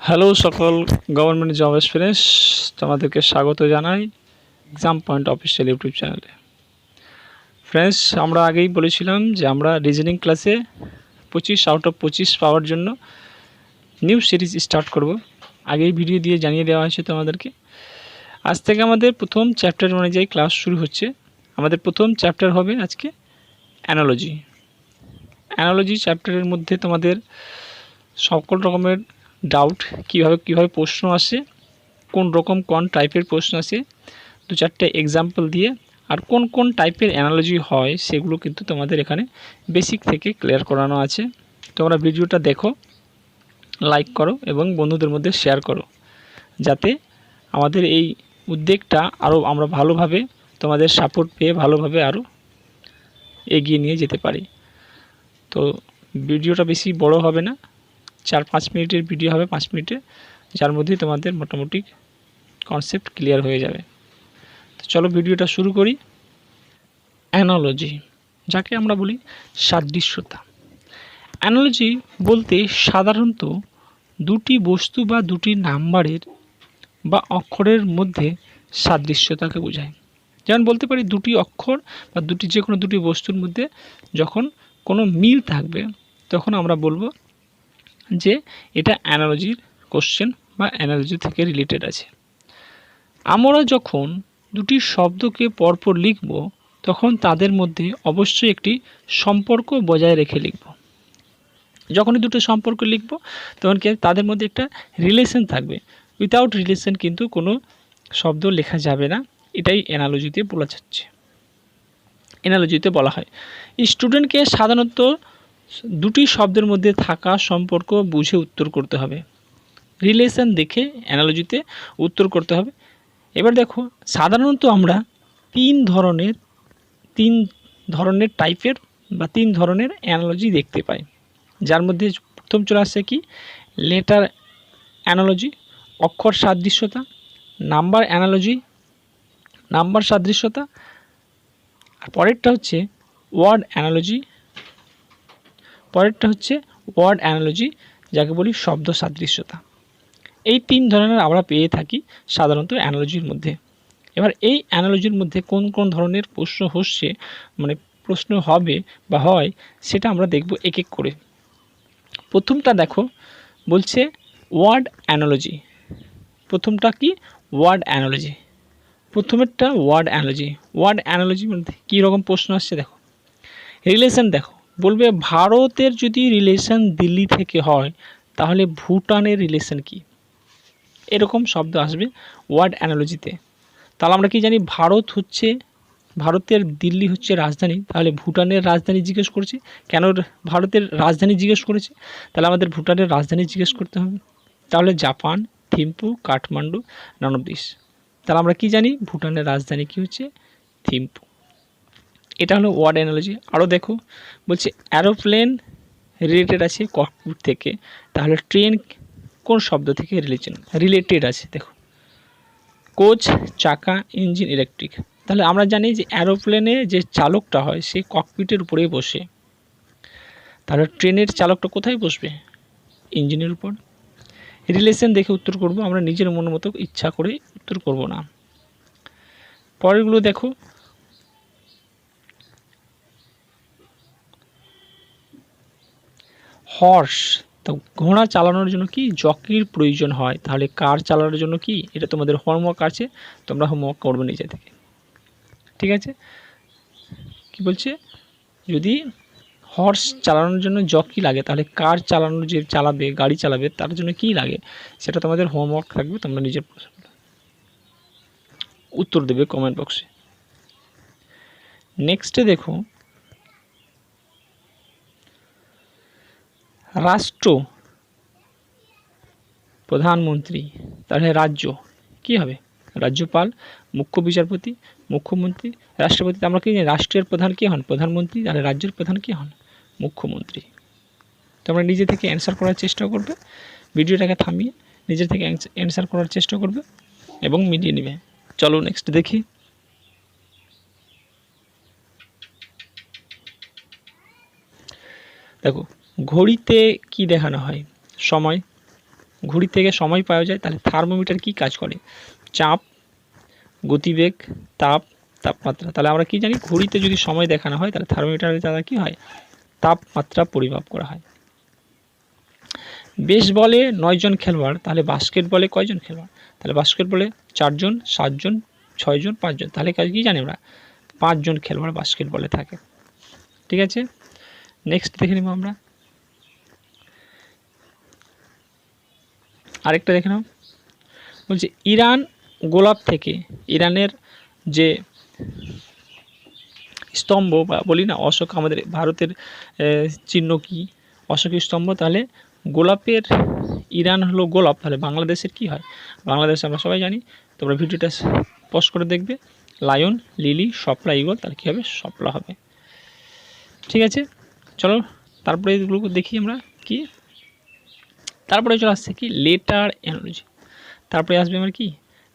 Hello সকল government job experience তোমাদেরকে স্বাগত জানাই এক্সাম পয়েন্ট অফিসিয়াল ইউটিউব চ্যানেলে। ফ্রেন্ডস, আমরা আগেই বলেছিলাম যে আমরা রিজনিং ক্লাসে 25 পাওয়ার জন্য নিউ সিরিজ স্টার্ট করব। আগেই ভিডিও দিয়ে জানিয়ে দেওয়া হয়েছে তোমাদেরকে। আজ থেকে আমাদের প্রথম চ্যাপ্টার অনুযায়ী ক্লাস শুরু হচ্ছে। আমাদের প্রথম চ্যাপ্টার হবে আজকে অ্যানালজি। অ্যানালজি চ্যাপ্টারের মধ্যে তোমাদের সকল রকমের ডাউট কিভাবে প্রশ্ন আসে, কোন টাইপের প্রশ্ন আসে, দু চারটে এক্সাম্পল দিয়ে আর কোন টাইপের অ্যানালজি হয় সেগুলো কিন্তু তোমাদের এখানে বেসিক থেকে ক্লিয়ার করানো আছে। তোমরা ভিডিওটা দেখো, লাইক করো এবং বন্ধুদের মধ্যে শেয়ার করো, যাতে আমাদের এই উদ্যোগটা আরও আমরা ভালোভাবে তোমাদের সাপোর্ট পেয়ে ভালোভাবে আরও এগিয়ে নিয়ে যেতে পারি। তো ভিডিওটা বেশি বড় হবে না, 4-5 মিনিটের ভিডিও হবে, 5 মিনিটে, যার মধ্যে তোমাদের মোটামুটি কনসেপ্ট ক্লিয়ার হয়ে যাবে। তো চলো ভিডিওটা শুরু করি। অ্যানালজি, যাকে আমরা বলি সাদৃশ্যতা। অ্যানালজি বলতে সাধারণত দুটি বস্তু বা দুটি নাম্বারের বা অক্ষরের মধ্যে সাদৃশ্যতাকে বোঝায়। যেমন বলতে পারি দুটি অক্ষর বা যে কোনো দুটি বস্তুর মধ্যে যখন কোনো মিল থাকবে তখন আমরা বলবো যে এটা অ্যানালজির কোশ্চেন বা অ্যানালজি থেকে রিলেটেড আছে। আমরা যখন দুটি শব্দকে পরপর লিখব তখন তাদের মধ্যে অবশ্যই একটি সম্পর্ক বজায় রেখে লিখব। যখনই দুটো সম্পর্ক লিখব তখন কি তাদের মধ্যে একটা রিলেশন থাকবে। উইথাউট রিলেশন কিন্তু কোনো শব্দ লেখা যাবে না। এটাই অ্যানালজিতে বলা যাচ্ছে, অ্যানালজিতে বলা হয়। স্টুডেন্টকে সাধারণত দুটি শব্দের মধ্যে থাকা সম্পর্ক বুঝে উত্তর করতে হবে, রিলেশন দেখে অ্যানালজিতে উত্তর করতে হবে। এবার দেখো, সাধারণত আমরা তিন ধরনের টাইপের বা তিন ধরনের অ্যানালজি দেখতে পাই, যার মধ্যে প্রথম চলে আসছে কি লেটার অ্যানালজি, অক্ষর সাদৃশ্যতা, নাম্বার অ্যানালজি, নাম্বার সাদৃশ্যতা, আর পরেরটা হচ্ছে ওয়ার্ড অ্যানালজি, যাকে বলি শব্দ সাদৃশ্যতা। এই তিন ধরনের আমরা পেয়ে থাকি সাধারণত অ্যানালজির মধ্যে। এবার এই অ্যানালজির মধ্যে কোন ধরনের প্রশ্ন হচ্ছে, মানে প্রশ্ন হবে বা হয়, সেটা আমরা দেখব এক এক করে। প্রথমটা দেখো, বলছে ওয়ার্ড অ্যানালজি। প্রথমটা কি ওয়ার্ড অ্যানালজি। প্রথমেরটা ওয়ার্ড অ্যানালজি মধ্যে কী রকম প্রশ্ন আসছে দেখো। রিলেশন দেখো, বলবে ভারতের যদি রিলেশন দিল্লি থেকে হয় তাহলে ভুটানের রিলেশন কি, এরকম শব্দ আসবে ওয়ার্ড অ্যানালজিতে। তাহলে আমরা কি জানি, ভারতের দিল্লি হচ্ছে রাজধানী, তাহলে ভুটানের রাজধানী জিজ্ঞেস করেছে। কেন ভারতের রাজধানী জিজ্ঞেস করেছে? তাহলে আমাদের ভুটানের রাজধানী জিজ্ঞেস করতে হবে। তাহলে Japan, Thimphu, Kathmandu, none of this. তাহলে আমরা কি জানি, ভুটানের রাজধানী কি হচ্ছে থিম্পু। এটা হলো ওয়ার্ড অ্যানালজি। আরও দেখো, বলছে অ্যারোপ্লেন রিলেটেড আছে ককপিট থেকে, তাহলে ট্রেন কোন শব্দ থেকে রিলেটেড আছে দেখো। কোচ, চাকা, ইঞ্জিন, ইলেকট্রিক। তাহলে আমরা জানি যে অ্যারোপ্লেনে যে চালকটা হয় সে ককপিটের উপরেই বসে, তাহলে ট্রেনের চালকটা কোথায় বসবে? ইঞ্জিনের উপর। রিলেশন দেখে উত্তর করব, আমরা নিজের মন মতো ইচ্ছা করে উত্তর করব না। পরেরগুলো দেখো, হর্স, তো ঘোড়া চালানোর জন্য কি জকির প্রয়োজন হয়, তাহলে কার চালানোর জন্য কি, এটা তোমাদের হোমওয়ার্ক আছে, তোমরা হোমওয়ার্ক করবে নিজে থেকে, ঠিক আছে। কি বলছে, যদি হর্স চালানোর জন্য জকি লাগে তাহলে কার চালানোর যে গাড়ি চালাবে তার জন্য কি লাগে, সেটা তোমাদের হোমওয়ার্ক থাকবে, তোমরা নিজের উত্তর দেবে কমেন্ট বক্সে। নেক্সটে দেখো, রাষ্ট্র, প্রধানমন্ত্রী, তাহলে রাজ্য কি হবে? রাজ্যপাল, মুখ্য বিচারপতি, মুখ্যমন্ত্রী, রাষ্ট্রপতি। আমরা কি জানি রাষ্ট্রের প্রধান কে হন? প্রধানমন্ত্রী। তাহলে রাজ্যের প্রধান কে হন? মুখ্যমন্ত্রী। তোমরা নিজে থেকে অ্যান্সার করার চেষ্টা করবে, ভিডিওটাকে থামিয়ে নিজে থেকে অ্যান্সার করার চেষ্টা করবে এবং মিলিয়ে নেবে। চলো নেক্সট দেখি। দেখো, ঘড়িতে কি দেখানো হয়? সময়। ঘড়ি থেকে সময় পাওয়া যায়, তাহলে থার্মোমিটার কি কাজ করে? চাপ, গতিবেগ, তাপমাত্রা। তাহলে আমরা কি জানি, ঘড়িতে যদি সময় দেখানো হয় তাহলে থার্মোমিটারের দ্বারা কি হয়? তাপমাত্রা পরিমাপ করা হয়। বেসবলে 9 জন খেলোয়াড়, তাহলে বাস্কেটবলে কয়জন খেলোয়াড়? তাহলে বাস্কেটবলে 4 জন, 7 জন, 6 জন, 5 জন। তাহলে কি জানি আমরা? 5 জন খেলোয়াড় বাস্কেটবলে থাকে। ঠিক আছে, নেক্সট দেখে নেব আমরা। আরেকটা দেখে নাও, বলছে ইরান গোলাপ থেকে, ইরানের যে স্তম্ভ বা বলি না অশোক, আমাদের ভারতের চিহ্ন কি? অশোকের স্তম্ভ। তাহলে গোলাপের, ইরান হলো গোলাপ, তাহলে বাংলাদেশের কি হয়? বাংলাদেশ আমরা সবাই জানি, তোমরা ভিডিওটা পজ করে দেখবে। লায়ন, লিলি, শাপলা, ঈগল, তাহলে কী হবে? শাপলা হবে। ঠিক আছে, চলো তারপরে এগুলো দেখি আমরা কি। তারপরে চলে আসছে কি? লেটার এনোলজি। তারপরে আসবে আমার কি?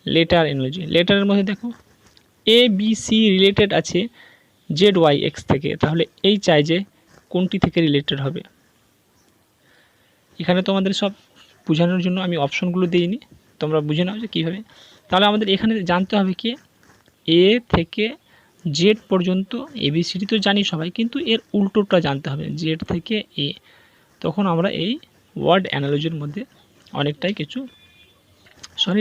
লেটার এনোলজি। লেটারের মধ্যে দেখো এ বি সি রিলেটেড আছে জেড ওয়াই এক্স থেকে, তাহলে এই চাই যে কোনটি থেকে রিলেটেড হবে। এখানে তোমাদের সব বোঝানোর জন্য আমি অপশনগুলো দিইনি, তোমরা বুঝে নাও যে কীভাবে। তাহলে আমাদের এখানে জানতে হবে কি, এ থেকে জেড পর্যন্ত এবিসিডি তো জানি সবাই, কিন্তু এর উল্টোটা জানতে হবে, জেড থেকে এ। তখন আমরা এই ওয়ার্ড অ্যানালজির মধ্যে অনেকটাই কিছু,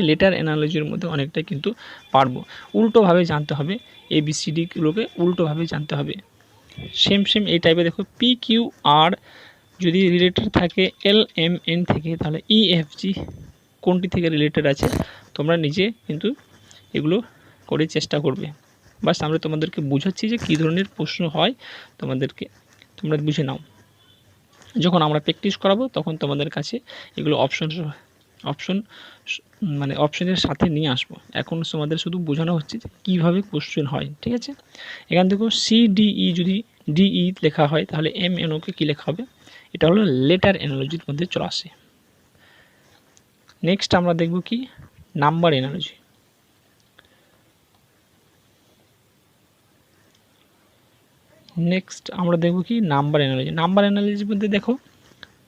লেটার অ্যানালজির মধ্যে অনেকটাই কিন্তু পারবো। উল্টোভাবে জানতে হবে, এবিসিডিগুলোকে উল্টোভাবে জানতে হবে। সেম এই টাইপে দেখো, পি কিউ আর যদি রিলেটেড থাকে এল এম এন থেকে, তাহলে ই এফ জি কোনটি থেকে রিলেটেড আছে তোমরা নিজে কিন্তু এগুলো করে চেষ্টা করবে। বাস আমরা তোমাদেরকে বুঝাচ্ছি যে কী ধরনের প্রশ্ন হয়, তোমরা বুঝে নাও। যখন আমরা প্র্যাকটিস করাবো তখন তোমাদের কাছে এগুলো অপশনের সাথে নিয়ে আসবো। এখন তোমাদের শুধু বোঝানো হচ্ছে যে কীভাবে কোশ্চেন হয়। ঠিক আছে, এখান থেকে সিডিই যদি ডিই লেখা হয় তাহলে এম এন ওকে কী লেখা হবে? এটা হলো লেটার অ্যানালজির মধ্যে চলে আসে। নেক্সট আমরা দেখব কি? Number analogy. নেক্সট আমরা দেখব কি? Number analogy. নাম্বার অ্যানালজির মধ্যে দেখো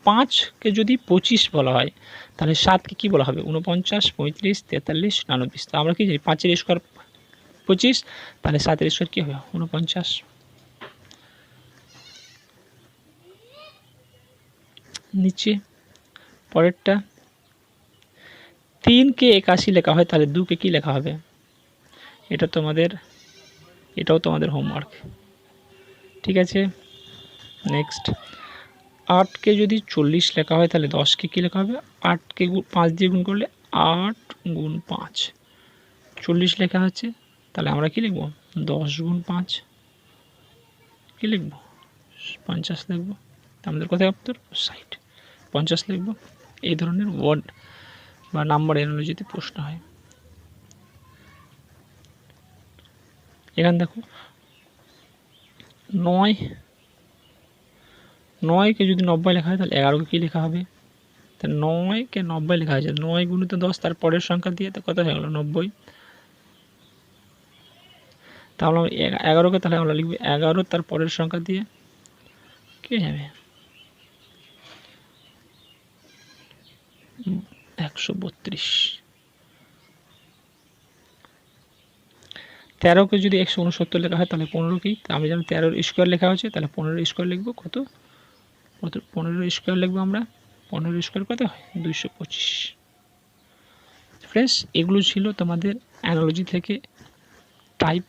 5কে যদি 25 বলা হয় তাহলে 7কে কী বলা হবে? 49, 35, 43, 49। তো আমরা কি জানি 5-এর স্কোয়ার 25, তাহলে 7-এর স্কোয়ার কী হবে? 49। নিচে পরেরটা 3কে 81 লেখা হয় তাহলে 2কে কী লেখা হবে? এটাও তোমাদের হোমওয়ার্ক। ঠিক আছে, নেক্সট 8কে যদি 40 লেখা হয় তাহলে 10কে কী লেখা হবে? 8কে 5 দিয়ে গুণ করলে 8 গুণ 5 40 লেখা হচ্ছে, তাহলে আমরা কি লিখব? 10 গুণ 5 কী লিখব? 50 লিখব। আমাদের কোথায় উত্তর? 60। 50 লিখব। এই ধরনের ওয়ার্ড বা নাম্বার অ্যানালজিতে প্রশ্ন হয়। এখানে দেখো 9কে যদি 90 লেখা হয় তাহলে 11কে কী লেখা হবে? তাহলে 9কে 90 লেখা হয়েছে, 9 গুণিত 10 তার পরের সংখ্যা দিয়ে তো কত হয়ে গেল? 90। তাহলে 11কে তাহলে আমরা লিখব 11 তার পরের সংখ্যা দিয়ে কে যাবে? 132। 13কে যদি 169 লেখা হয় তাহলে 15 কি? আমি জানি 13-এর স্কোয়ার লেখা হয়েছে, তাহলে 15-এর স্কোয়ার লিখব। কত 15-এর স্কোয়ার লিখব আমরা। 15-এর স্কোয়ার কত হয়? 225। ফ্রেন্ডস, এগুলো ছিল তোমাদের অ্যানালজি থেকে টাইপ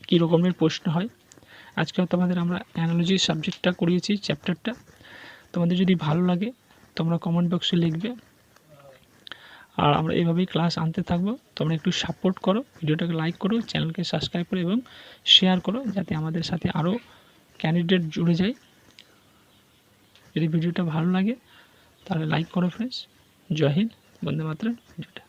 কী রকমের প্রশ্ন হয়। আজকে তোমাদের আমরা অ্যানালজি সাবজেক্টটা করিয়েছি, চ্যাপ্টারটা। তোমাদের যদি ভালো লাগে তোমরা কমেন্ট বক্সে লিখবে, আর আমরা এইভাবেই ক্লাস আনতে থাকবো। তোমরা একটু সাপোর্ট করো, ভিডিওটাকে লাইক করো, চ্যানেলকে সাবস্ক্রাইব করো এবং শেয়ার করো, যাতে আমাদের সাথে আরও ক্যান্ডিডেট জুড়ে যায়। যদি ভিডিওটা ভালো লাগে তাহলে লাইক করো ফ্রেন্ডস। জয় হিন্দ, বন্দে মাতরম। ভিডিওটা